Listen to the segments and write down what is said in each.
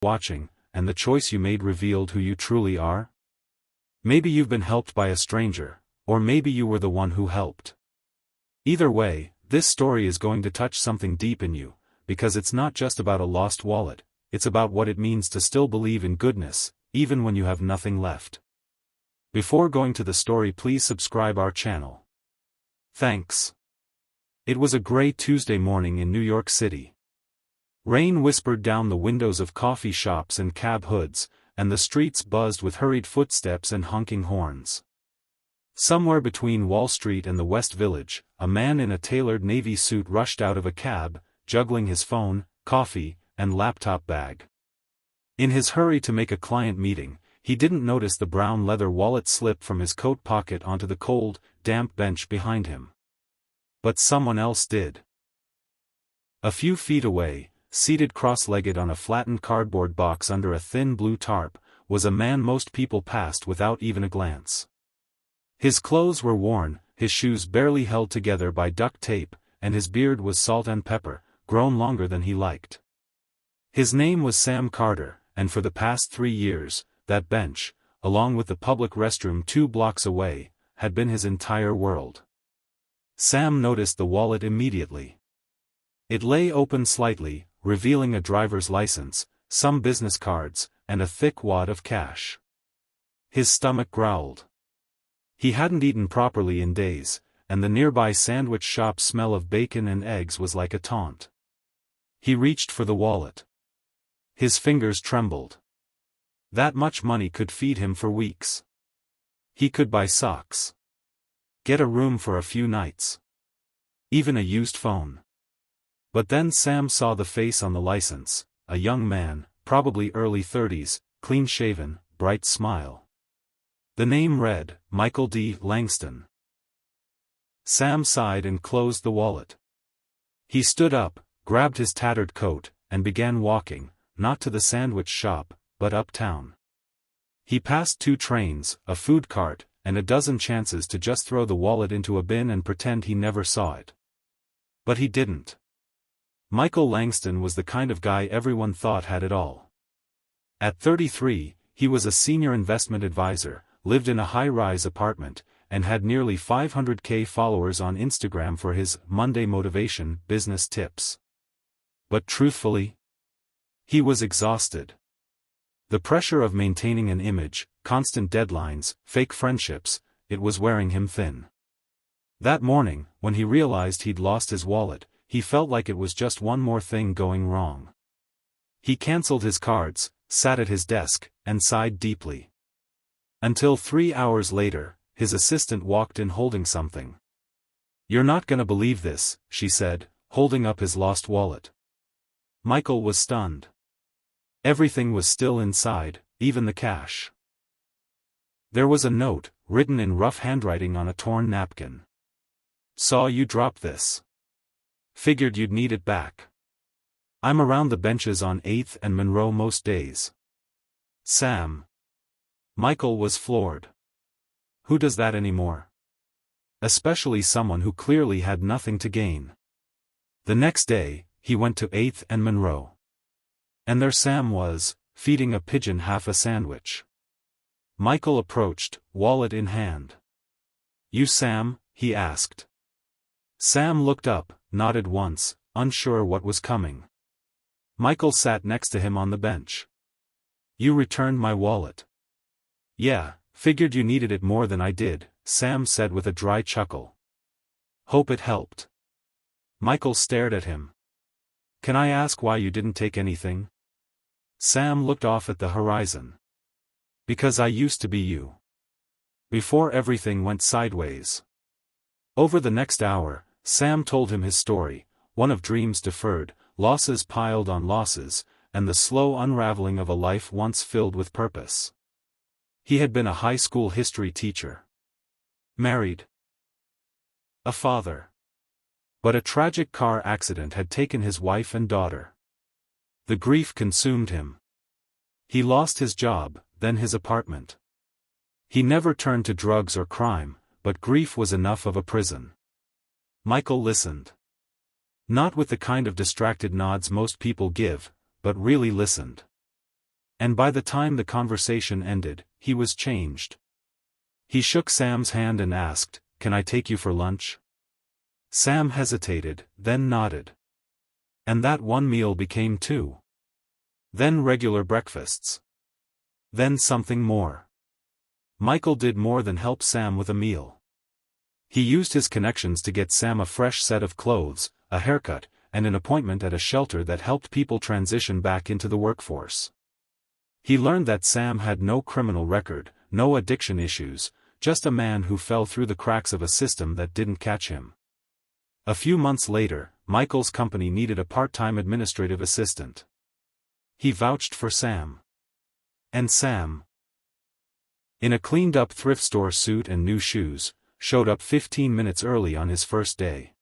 watching, and the choice you made revealed who you truly are? Maybe you've been helped by a stranger, or maybe you were the one who helped. Either way, this story is going to touch something deep in you, because it's not just about a lost wallet, it's about what it means to still believe in goodness, even when you have nothing left. Before going to the story, please subscribe our channel. Thanks. It was a gray Tuesday morning in New York City. Rain whispered down the windows of coffee shops and cab hoods, and the streets buzzed with hurried footsteps and honking horns. Somewhere between Wall Street and the West Village, a man in a tailored navy suit rushed out of a cab, juggling his phone, coffee, and laptop bag. In his hurry to make a client meeting, he didn't notice the brown leather wallet slip from his coat pocket onto the cold, damp bench behind him. But someone else did. A few feet away, seated cross-legged on a flattened cardboard box under a thin blue tarp, was a man most people passed without even a glance. His clothes were worn, his shoes barely held together by duct tape, and his beard was salt and pepper, grown longer than he liked. His name was Sam Carter, and for the past 3 years, that bench, along with the public restroom 2 blocks away, had been his entire world. Sam noticed the wallet immediately. It lay open slightly, revealing a driver's license, some business cards, and a thick wad of cash. His stomach growled. He hadn't eaten properly in days, and the nearby sandwich shop's smell of bacon and eggs was like a taunt. He reached for the wallet. His fingers trembled. That much money could feed him for weeks. He could buy socks. Get a room for a few nights. Even a used phone. But then Sam saw the face on the license, a young man, probably early 30s, clean-shaven, bright smile. The name read, Michael D. Langston. Sam sighed and closed the wallet. He stood up, grabbed his tattered coat, and began walking, not to the sandwich shop, but uptown. He passed 2 trains, a food cart, and a dozen chances to just throw the wallet into a bin and pretend he never saw it. But he didn't. Michael Langston was the kind of guy everyone thought had it all. At 33, he was a senior investment advisor, lived in a high-rise apartment, and had nearly 500K followers on Instagram for his Monday Motivation business tips. But truthfully, he was exhausted. The pressure of maintaining an image, constant deadlines, fake friendships, it was wearing him thin. That morning, when he realized he'd lost his wallet, he felt like it was just one more thing going wrong. He canceled his cards, sat at his desk, and sighed deeply. Until 3 hours later, his assistant walked in holding something. "You're not gonna believe this," she said, holding up his lost wallet. Michael was stunned. Everything was still inside, even the cash. There was a note, written in rough handwriting on a torn napkin. "Saw you drop this. Figured you'd need it back. I'm around the benches on 8th and Monroe most days. Sam." Michael was floored. Who does that anymore? Especially someone who clearly had nothing to gain. The next day, he went to 8th and Monroe. And there Sam was, feeding a pigeon half a sandwich. Michael approached, wallet in hand. "You Sam?" he asked. Sam looked up, nodded once, unsure what was coming. Michael sat next to him on the bench. "You returned my wallet." "Yeah, figured you needed it more than I did," Sam said with a dry chuckle. "Hope it helped." Michael stared at him. "Can I ask why you didn't take anything?" Sam looked off at the horizon. "Because I used to be you. Before everything went sideways." Over the next hour, Sam told him his story, one of dreams deferred, losses piled on losses, and the slow unraveling of a life once filled with purpose. He had been a high school history teacher. Married. A father. But a tragic car accident had taken his wife and daughter. The grief consumed him. He lost his job, then his apartment. He never turned to drugs or crime, but grief was enough of a prison. Michael listened. Not with the kind of distracted nods most people give, but really listened. And by the time the conversation ended, he was changed. He shook Sam's hand and asked, "Can I take you for lunch?" Sam hesitated, then nodded. And that one meal became two. Then regular breakfasts. Then something more. Michael did more than help Sam with a meal. He used his connections to get Sam a fresh set of clothes, a haircut, and an appointment at a shelter that helped people transition back into the workforce. He learned that Sam had no criminal record, no addiction issues, just a man who fell through the cracks of a system that didn't catch him. A few months later, Michael's company needed a part-time administrative assistant. He vouched for Sam. And Sam, in a cleaned-up thrift store suit and new shoes, showed up 15 minutes early on his first day.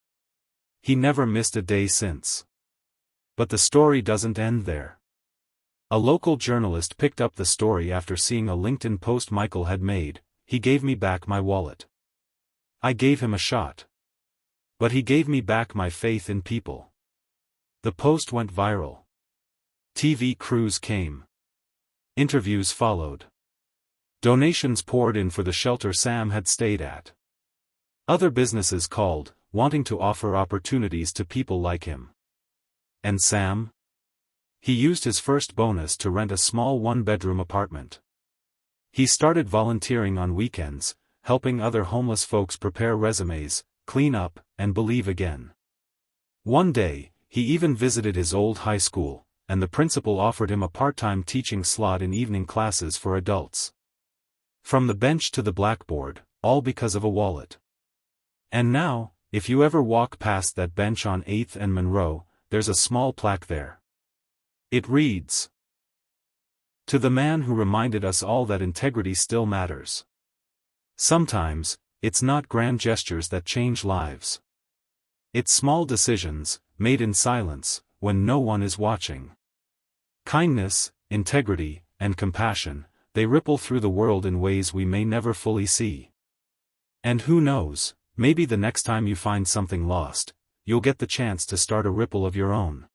He never missed a day since. But the story doesn't end there. A local journalist picked up the story after seeing a LinkedIn post Michael had made. "He gave me back my wallet. I gave him a shot. But he gave me back my faith in people." The post went viral. TV crews came. Interviews followed. Donations poured in for the shelter Sam had stayed at. Other businesses called, wanting to offer opportunities to people like him. And Sam? He used his first bonus to rent a small one-bedroom apartment. He started volunteering on weekends, helping other homeless folks prepare resumes, clean up, and believe again. One day, he even visited his old high school, and the principal offered him a part-time teaching slot in evening classes for adults. From the bench to the blackboard, all because of a wallet. And now, if you ever walk past that bench on 8th and Monroe, there's a small plaque there. It reads, "To the man who reminded us all that integrity still matters. Sometimes, it's not grand gestures that change lives. It's small decisions, made in silence, when no one is watching. Kindness, integrity, and compassion, they ripple through the world in ways we may never fully see. And who knows, maybe the next time you find something lost, you'll get the chance to start a ripple of your own."